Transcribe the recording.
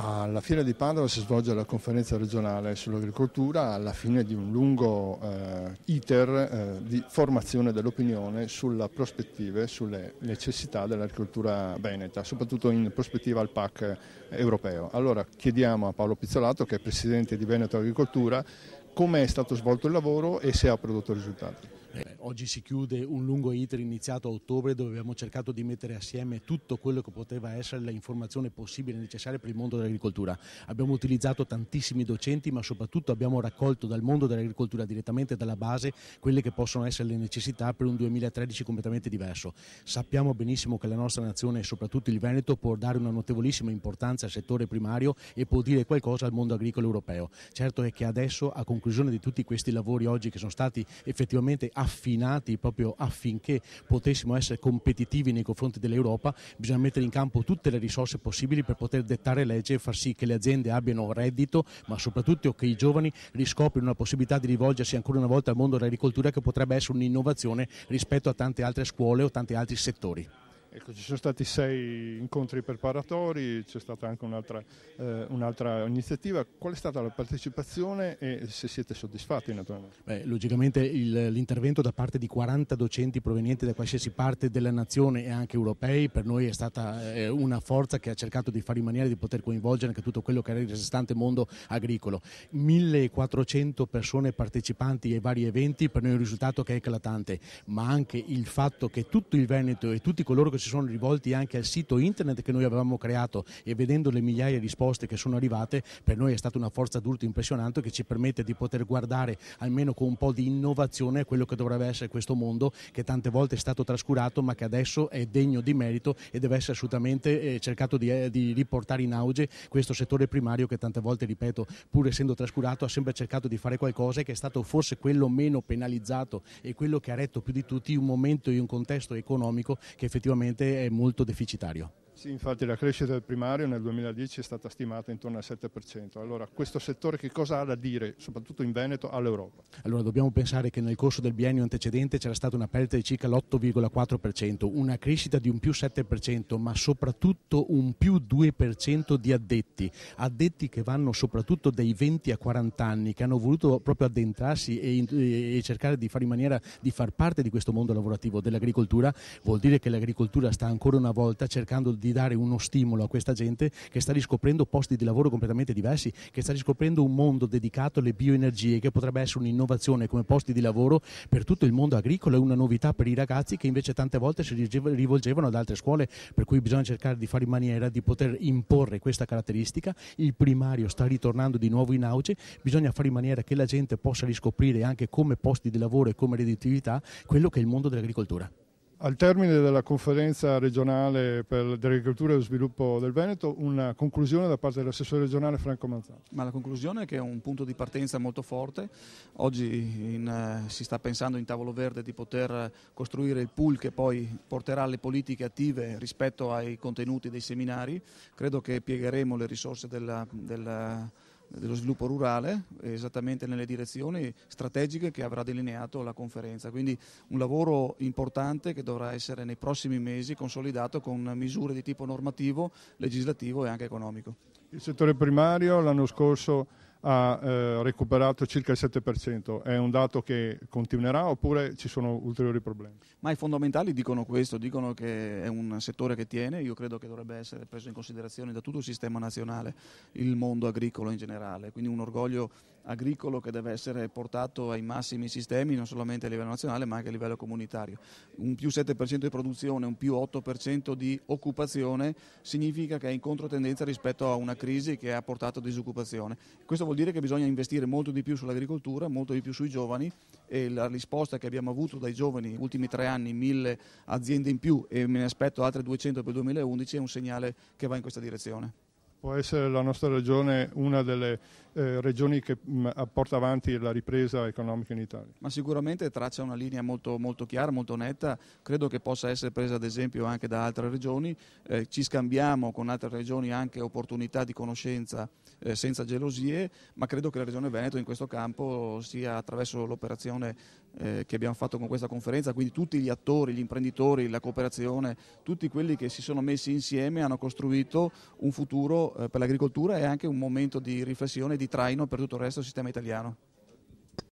Alla Fiera di Padova si svolge la conferenza regionale sull'agricoltura alla fine di un lungo iter di formazione dell'opinione sulle prospettive, sulle necessità dell'agricoltura veneta, soprattutto in prospettiva al PAC europeo. Allora chiediamo a Paolo Pizzolato, che è presidente di Veneto Agricoltura, come è stato svolto il lavoro e se ha prodotto risultati. Oggi si chiude un lungo iter iniziato a ottobre, dove abbiamo cercato di mettere assieme tutto quello che poteva essere l'informazione possibile e necessaria per il mondo dell'agricoltura. Abbiamo utilizzato tantissimi docenti, ma soprattutto abbiamo raccolto dal mondo dell'agricoltura, direttamente dalla base, quelle che possono essere le necessità per un 2013 completamente diverso. Sappiamo benissimo che la nostra nazione, e soprattutto il Veneto, può dare una notevolissima importanza al settore primario e può dire qualcosa al mondo agricolo europeo. Certo è che adesso, a conclusione di tutti questi lavori oggi, che sono stati effettivamente affinati proprio affinché potessimo essere competitivi nei confronti dell'Europa, bisogna mettere in campo tutte le risorse possibili per poter dettare legge e far sì che le aziende abbiano reddito, ma soprattutto che i giovani riscoprino la possibilità di rivolgersi ancora una volta al mondo dell'agricoltura, che potrebbe essere un'innovazione rispetto a tante altre scuole o tanti altri settori. Ecco, ci sono stati 6 incontri preparatori, c'è stata anche un'altra iniziativa. Qual è stata la partecipazione e se siete soddisfatti naturalmente? Logicamente l'intervento da parte di 40 docenti provenienti da qualsiasi parte della nazione e anche europei per noi è stata una forza che ha cercato di fare in maniera di poter coinvolgere anche tutto quello che era il restante mondo agricolo. 1400 persone partecipanti ai vari eventi, per noi è un risultato che è eclatante, ma anche il fatto che tutto il Veneto e tutti coloro che si sono rivolti anche al sito internet che noi avevamo creato, e vedendo le migliaia di risposte che sono arrivate, per noi è stata una forza d'urto impressionante, che ci permette di poter guardare almeno con un po' di innovazione quello che dovrebbe essere questo mondo, che tante volte è stato trascurato ma che adesso è degno di merito e deve essere assolutamente cercato di riportare in auge questo settore primario che tante volte, ripeto, pur essendo trascurato, ha sempre cercato di fare qualcosa, e che è stato forse quello meno penalizzato e quello che ha retto più di tutti un momento e un contesto economico che effettivamente è molto deficitario. Sì, infatti la crescita del primario nel 2010 è stata stimata intorno al 7%. Allora questo settore che cosa ha da dire, soprattutto in Veneto, all'Europa? Allora dobbiamo pensare che nel corso del biennio antecedente c'era stata una perdita di circa l'8,4%, una crescita di un più 7%, ma soprattutto un più 2% di addetti che vanno soprattutto dai 20 a 40 anni, che hanno voluto proprio addentrarsi e cercare di fare in maniera di far parte di questo mondo lavorativo dell'agricoltura. Vuol dire che l'agricoltura sta ancora una volta cercando di dare uno stimolo a questa gente che sta riscoprendo posti di lavoro completamente diversi, che sta riscoprendo un mondo dedicato alle bioenergie, che potrebbe essere un'innovazione come posti di lavoro per tutto il mondo agricolo, e una novità per i ragazzi che invece tante volte si rivolgevano ad altre scuole, per cui bisogna cercare di fare in maniera di poter imporre questa caratteristica. Il primario sta ritornando di nuovo in auge, bisogna fare in maniera che la gente possa riscoprire anche come posti di lavoro e come redditività quello che è il mondo dell'agricoltura. Al termine della conferenza regionale per l'agricoltura e lo sviluppo del Veneto, una conclusione da parte dell'assessore regionale Franco Manzano. Ma la conclusione è che è un punto di partenza molto forte. Oggi si sta pensando in tavolo verde di poter costruire il pool che poi porterà alle politiche attive rispetto ai contenuti dei seminari. Credo che piegheremo le risorse dello sviluppo rurale esattamente nelle direzioni strategiche che avrà delineato la conferenza, quindi un lavoro importante che dovrà essere nei prossimi mesi consolidato con misure di tipo normativo, legislativo e anche economico. Il settore primario l'anno scorso ha recuperato circa il 7%, è un dato che continuerà oppure ci sono ulteriori problemi? Ma i fondamentali dicono questo, dicono che è un settore che tiene. Io credo che dovrebbe essere preso in considerazione da tutto il sistema nazionale, il mondo agricolo in generale, quindi un orgoglio agricolo che deve essere portato ai massimi sistemi non solamente a livello nazionale ma anche a livello comunitario. Un più 7% di produzione, un più 8% di occupazione significa che è in controtendenza rispetto a una crisi che ha portato a disoccupazione. Questo vuol dire che bisogna investire molto di più sull'agricoltura, molto di più sui giovani, e la risposta che abbiamo avuto dai giovani negli ultimi 3 anni, 1000 aziende in più e me ne aspetto altre 200 per il 2011, è un segnale che va in questa direzione. Può essere la nostra regione una delle regioni che porta avanti la ripresa economica in Italia? Ma sicuramente traccia una linea molto, molto chiara, molto netta, credo che possa essere presa ad esempio anche da altre regioni, ci scambiamo con altre regioni anche opportunità di conoscenza senza gelosie, ma credo che la Regione Veneto in questo campo sia, attraverso l'operazione che abbiamo fatto con questa conferenza, quindi tutti gli attori, gli imprenditori, la cooperazione, tutti quelli che si sono messi insieme hanno costruito un futuro per l'agricoltura è anche un momento di riflessione e di traino per tutto il resto del sistema italiano.